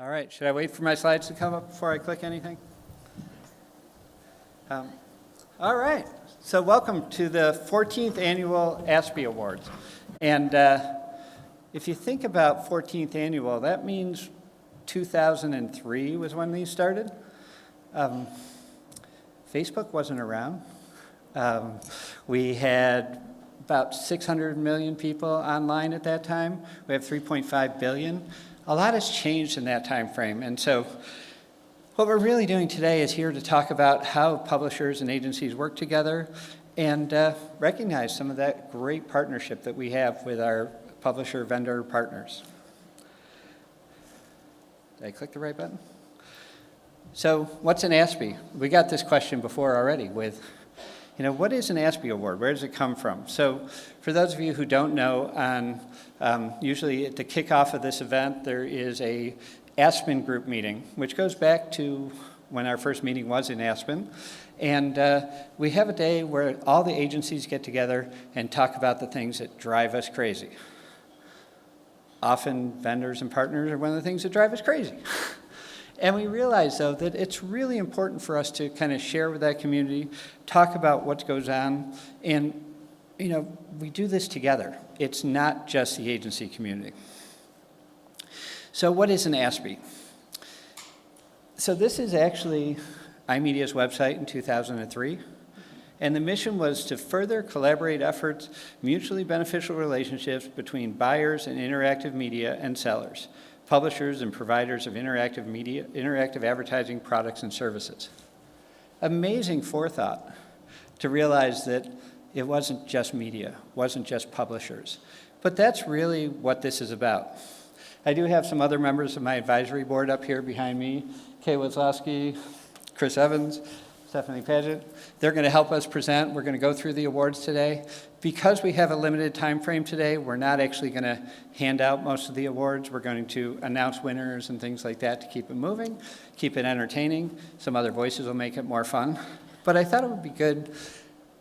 All right, should I wait for my slides to come up before I click anything? All right, so welcome to the 14th annual ASPY Awards. And if you think about 14th annual, that means 2003 was when these started. Facebook wasn't around. We had about 600 million people online at that time. We have 3.5 billion. A lot has changed in that time frame. And so what we're really doing today is here to talk about how publishers and agencies work together and recognize some of that great partnership that we have with our publisher vendor partners. Did I click the right button? So what's an ASPY? We got this question before already with, what is an ASPY Award? Where does it come from? So for those of you who don't know, usually at the kickoff of this event, there is a Aspen group meeting, which goes back to when our first meeting was in Aspen. And we have a day where all the agencies get together and talk about the things that drive us crazy. Often vendors and partners are one of the things that drive us crazy. And we realize, though, that it's really important for us to kind of share with that community, talk about what goes on, and, we do this together. It's not just the agency community. So what is an ASPY? So this is actually iMedia's website in 2003, and the mission was to further collaborate efforts, mutually beneficial relationships between buyers and interactive media and sellers, publishers and providers of interactive media, interactive advertising products and services. Amazing forethought to realize that it wasn't just media, wasn't just publishers. But that's really what this is about. I do have some other members of my advisory board up here behind me, Kay Wazlowski, Chris Evans, Stephanie Paget. They're going to help us present. We're going to go through the awards today. Because we have a limited time frame today, we're not actually going to hand out most of the awards. We're going to announce winners and things like that to keep it moving, keep it entertaining. Some other voices will make it more fun. But I thought it would be good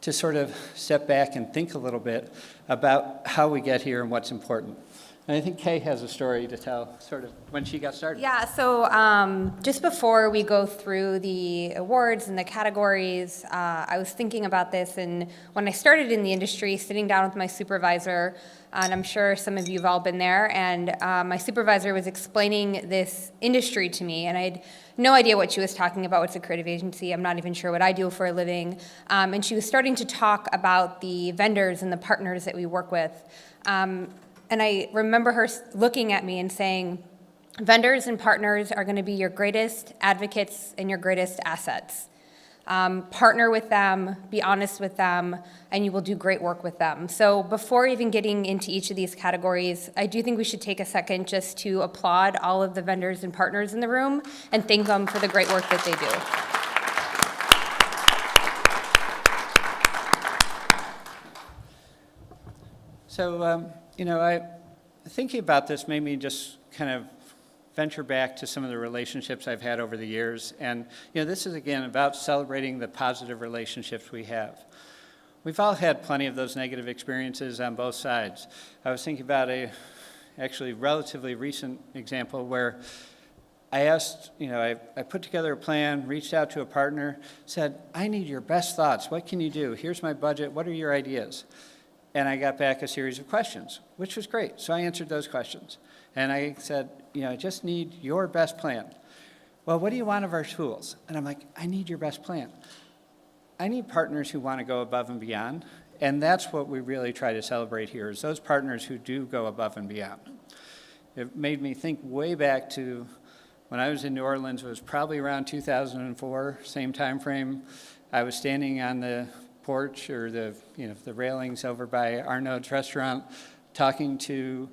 to sort of step back and think a little bit about how we get here and what's important. And I think Kay has a story to tell, sort of, when she got started. Yeah, so just before we go through the awards and the categories, I was thinking about this, and when I started in the industry, sitting down with my supervisor, and I'm sure some of you have all been there, and my supervisor was explaining this industry to me, and I had no idea what she was talking about. What's a creative agency? I'm not even sure what I do for a living. And she was starting to talk about the vendors and the partners that we work with. And I remember her looking at me and saying, vendors and partners are going to be your greatest advocates and your greatest assets. Partner with them, be honest with them, and you will do great work with them. So before even getting into each of these categories, I do think we should take a second just to applaud all of the vendors and partners in the room and thank them for the great work that they do. So, thinking about this made me just kind of venture back to some of the relationships I've had over the years. And, this is, again, about celebrating the positive relationships we have. We've all had plenty of those negative experiences on both sides. I was thinking about a actually relatively recent example where I asked, I put together a plan, reached out to a partner, said, I need your best thoughts. What can you do? Here's my budget. What are your ideas? And I got back a series of questions, which was great. So I answered those questions. And I said, I just need your best plan. Well, what do you want of our tools? And I'm like, I need your best plan. I need partners who want to go above and beyond. And that's what we really try to celebrate here, is those partners who do go above and beyond. It made me think way back to when I was in New Orleans. It was probably around 2004, same time frame. I was standing on the porch or the railings over by Arnaud's restaurant, talking to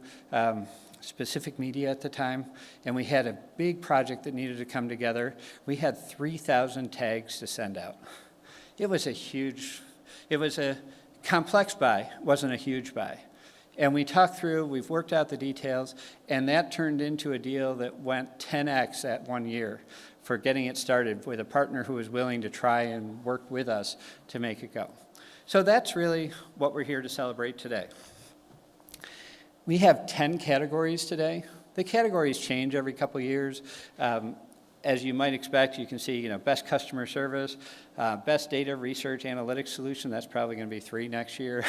Specific Media at the time, and we had a big project that needed to come together. We had 3,000 tags to send out. It was a complex buy, wasn't a huge buy. And we talked through, we've worked out the details, and that turned into a deal that went 10x that 1 year for getting it started with a partner who was willing to try and work with us to make it go. So that's really what we're here to celebrate today. We have 10 categories today. The categories change every couple of years. As you might expect, you can see, best customer service, best data research analytics solution. That's probably going to be 3 next year.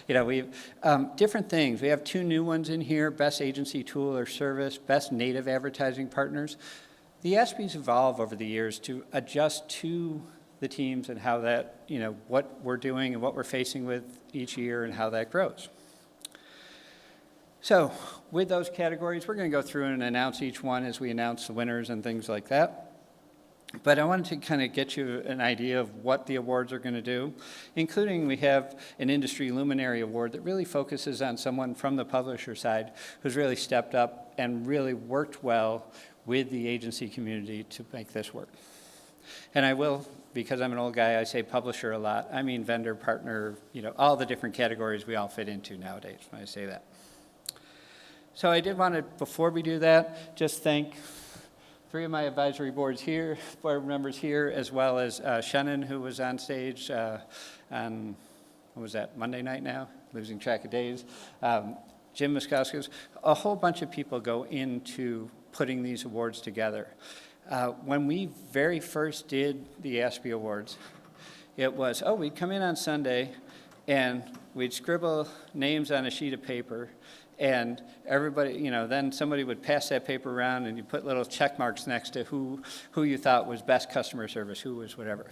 We different things. We have 2 new ones in here: best agency tool or service, best native advertising partners. The ASPYs evolve over the years to adjust to the teams and how that, what we're doing and what we're facing with each year and how that grows. So with those categories, we're going to go through and announce each one as we announce the winners and things like that. But I wanted to kind of get you an idea of what the awards are going to do, including we have an Industry Luminary Award that really focuses on someone from the publisher side who's really stepped up and really worked well with the agency community to make this work. And I will, because I'm an old guy, I say publisher a lot. I mean vendor, partner, all the different categories we all fit into nowadays when I say that. So I did want to, before we do that, just thank 3 of my advisory board members here, as well as Shannon, who was on stage on, what was that, Monday night now? Losing track of days. Jim Muskoskis. A whole bunch of people go into putting these awards together. When we very first did the ASPY Awards, it was, we'd come in on Sunday, and we'd scribble names on a sheet of paper, and everybody, then somebody would pass that paper around and you put little check marks next to who you thought was best customer service, who was whatever.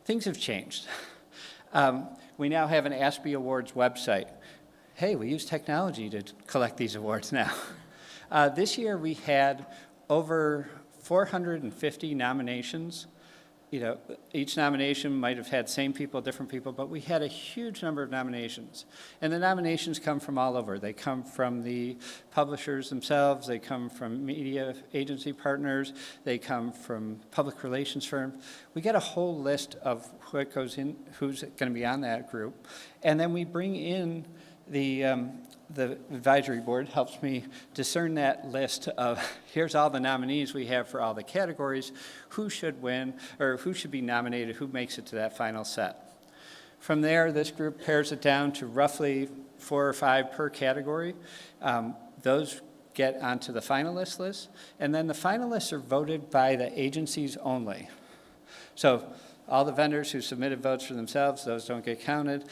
Things have changed. We now have an ASPY Awards website. Hey, we use technology to collect these awards now. This year we had over 450 nominations. Each nomination might have had same people, different people, but we had a huge number of nominations. And the nominations come from all over. They come from the publishers themselves. They come from media agency partners. They come from public relations firms. We get a whole list of who goes in, who's going to be on that group. And then we bring in the advisory board helps me discern that list of here's all the nominees we have for all the categories, who should win, or who should be nominated, who makes it to that final set. From there, this group pares it down to roughly 4 or 5 per category. Those get onto the finalist list, and then the finalists are voted by the agencies only. So all the vendors who submitted votes for themselves, those don't get counted.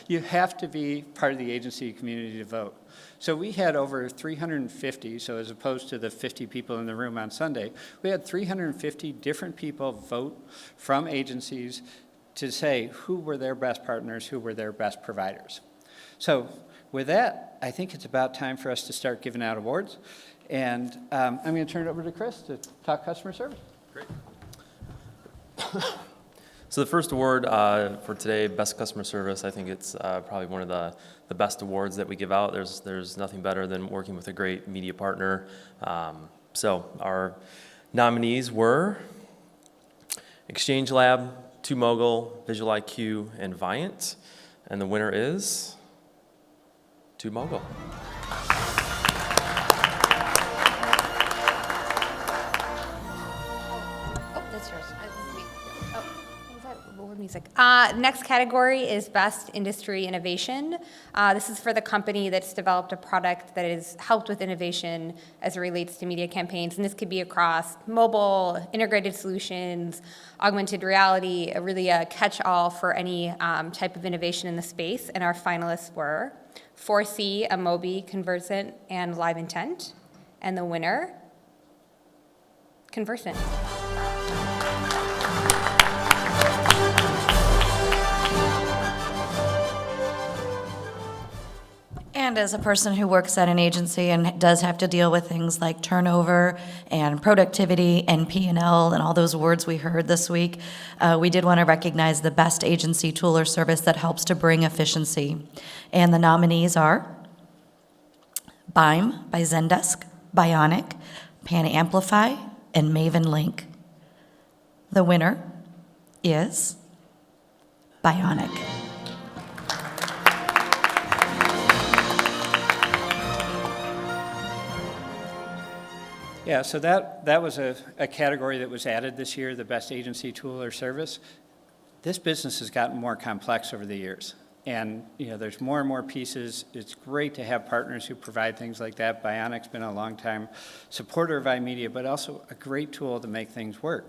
You have to be part of the agency community to vote. So we had over 350, so as opposed to the 50 people in the room on Sunday, we had 350 different people vote from agencies to say who were their best partners, who were their best providers. So with that, I think it's about time for us to start giving out awards. And I'm going to turn it over to Chris to talk customer service. Great. So the first award for today, Best Customer Service, I think it's probably one of the best awards that we give out. There's nothing better than working with a great media partner. So our nominees were Exchange Lab, 2Mogul, Visual IQ, and Viant. And the winner is 2Mogul. Music. Next category is Best Industry Innovation. This is for the company that's developed a product that has helped with innovation as it relates to media campaigns. And this could be across mobile, integrated solutions, augmented reality, really a catch-all for any type of innovation in the space. And our finalists were 4C, Amobi, Conversant, and Live Intent. And the winner, Conversant. And as a person who works at an agency and does have to deal with things like turnover and productivity and P&L and all those words we heard this week, we did want to recognize the best agency tool or service that helps to bring efficiency. And the nominees are BIME by Zendesk, Bionic, Pan Amplify, and Maven Link. The winner is Bionic. Yeah, so that was a category that was added this year, the best agency tool or service. This business has gotten more complex over the years. And, there's more and more pieces. It's great to have partners who provide things like that. Bionic's been a long time supporter of iMedia, but also a great tool to make things work.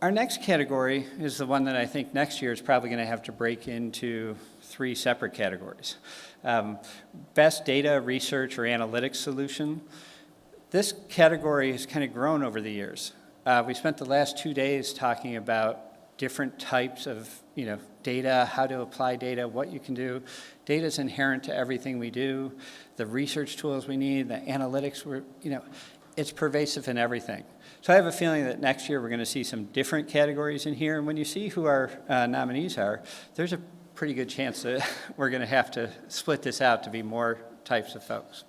Our next category is the one that I think next year is probably going to have to break into 3 separate categories. Best data, research, or analytics solution. This category has kind of grown over the years. We spent the last 2 days talking about different types of data, how to apply data, what you can do. Data is inherent to everything we do. The research tools we need, the analytics, it's pervasive in everything. So I have a feeling that next year we're going to see some different categories in here. And when you see who our nominees are, there's a pretty good chance that we're going to have to split this out to be more types of folks.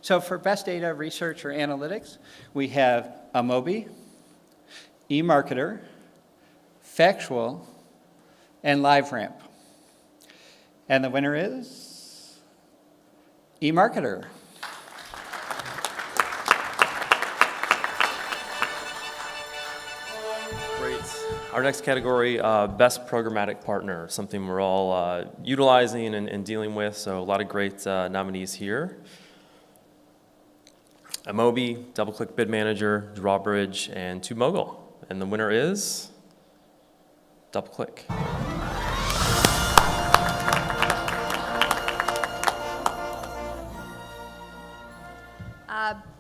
So for best data, research, or analytics, we have Amobi, eMarketer, Factual, and LiveRamp. And the winner is eMarketer. Great. Our next category, best programmatic partner, something we're all utilizing and dealing with, so a lot of great nominees here. Amobi, DoubleClick Bid Manager, Drawbridge, and TubeMogul. And the winner is DoubleClick.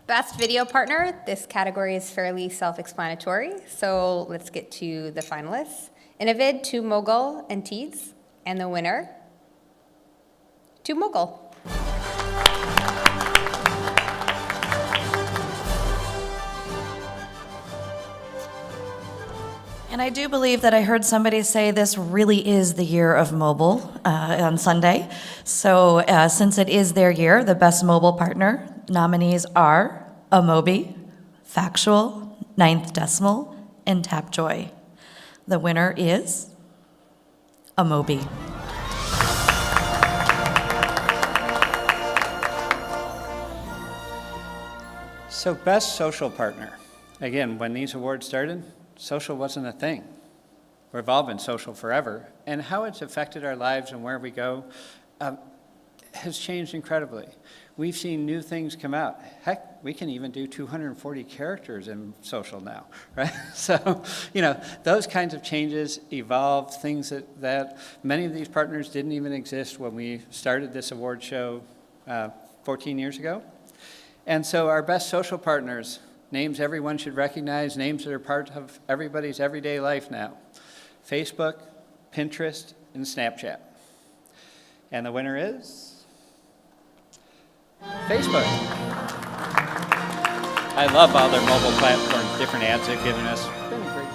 Best video partner, this category is fairly self-explanatory, so let's get to the finalists. Innovid, TubeMogul, and Teads, and the winner, TubeMogul. And I do believe that I heard somebody say this really is the year of mobile on Sunday. So since it is their year, the best mobile partner nominees are Amobi, Factual, Ninth Decimal, and Tapjoy. The winner is Amobi. So best social partner. Again, when these awards started, social wasn't a thing. We've all been social forever. And how it's affected our lives and where we go has changed incredibly. We've seen new things come out. Heck, we can even do 240 characters in social now, right? So, those kinds of changes evolve, things that many of these partners didn't even exist when we started this award show 14 years ago. And so our best social partners, names everyone should recognize, names that are part of everybody's everyday life now. Facebook, Pinterest, and Snapchat. And the winner is Facebook. I love all their mobile platforms, different ads they've given us. It's been great.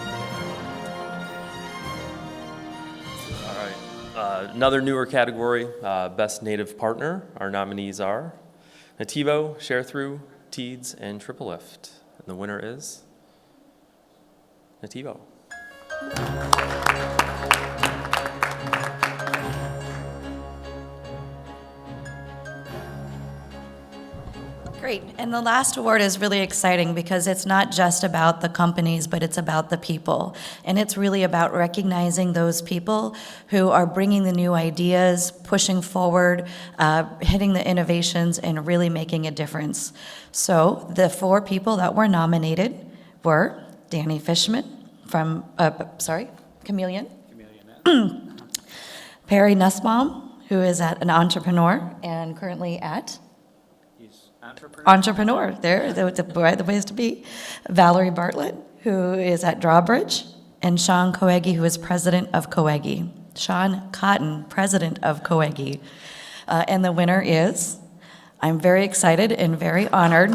All right. Another newer category, best native partner. Our nominees are Nativo, Sharethrough, Teads, and TripleLift. And the winner is Nativo. Great. And the last award is really exciting because it's not just about the companies, but it's about the people. And it's really about recognizing those people who are bringing the new ideas, pushing forward, hitting the innovations, and really making a difference. So the 4 people that were nominated were Danny Fishman from, Chameleon. Perry Nussbaum, who is an entrepreneur and currently at Entrepreneur, there, the place to be. Valerie Bartlett, who is at Drawbridge, and Sean Coeggy, who is president of Coeggy. Sean Cotton, president of Coeggy. And the winner is, I'm very excited and very honored,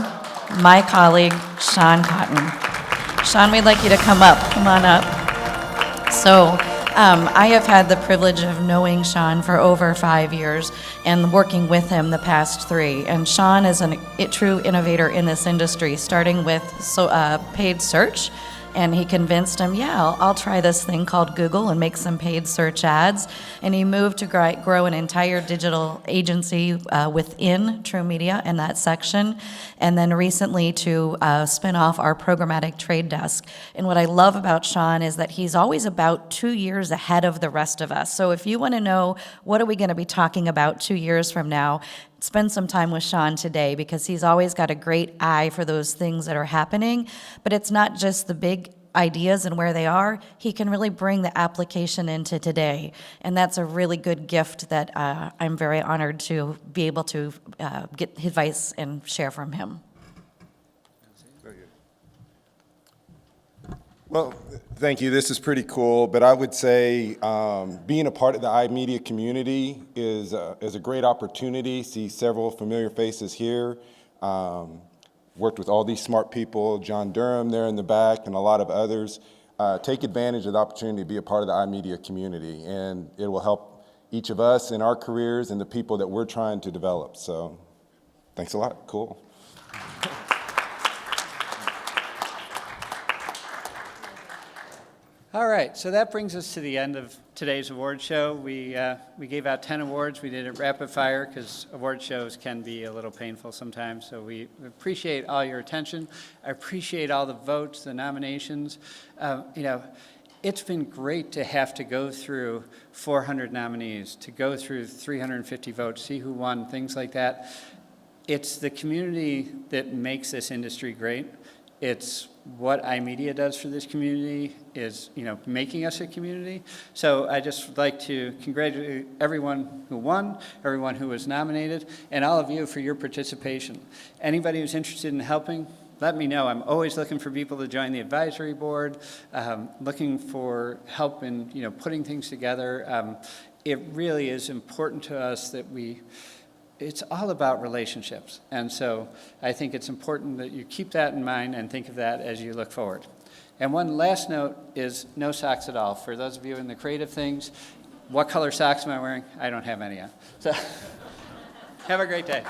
my colleague, Sean Cotton. Sean, we'd like you to come up. Come on up. So, I have had the privilege of knowing Sean for over 5 years and working with him the past 3. And Sean is a true innovator in this industry, starting with paid search And he convinced him, yeah, I'll try this thing called Google and make some paid search ads. And he moved to grow an entire digital agency within True Media in that section. And then recently to spin off our programmatic trade desk. And what I love about Sean is that he's always about 2 years ahead of the rest of us. So if you want to know what are we going to be talking about 2 years from now, spend some time with Sean today, because he's always got a great eye for those things that are happening. But it's not just the big ideas and where they are. He can really bring the application into today. And that's a really good gift that I'm very honored to be able to get advice and share from him. Well, thank you. This is pretty cool, but I would say being a part of the iMedia community is a great opportunity. See several familiar faces here. Worked with all these smart people, John Durham there in the back, and a lot of others. Take advantage of the opportunity to be a part of the iMedia community, and it will help each of us in our careers and the people that we're trying to develop. So, thanks a lot. Cool. All right, so that brings us to the end of today's award show. We gave out 10 awards. We did it rapid fire because award shows can be a little painful sometimes. So we appreciate all your attention. I appreciate all the votes, the nominations. It's been great to have to go through 400 nominees, to go through 350 votes, see who won, things like that. It's the community that makes this industry great. It's what iMedia does for this community is, making us a community. So I just would like to congratulate everyone who won, everyone who was nominated, and all of you for your participation. Anybody who's interested in helping, let me know. I'm always looking for people to join the advisory board, looking for help in, putting things together. It really is important to us that it's all about relationships. And so I think it's important that you keep that in mind and think of that as you look forward. And one last note is no socks at all. For those of you in the creative things, what color socks am I wearing? I don't have any on. So have a great day.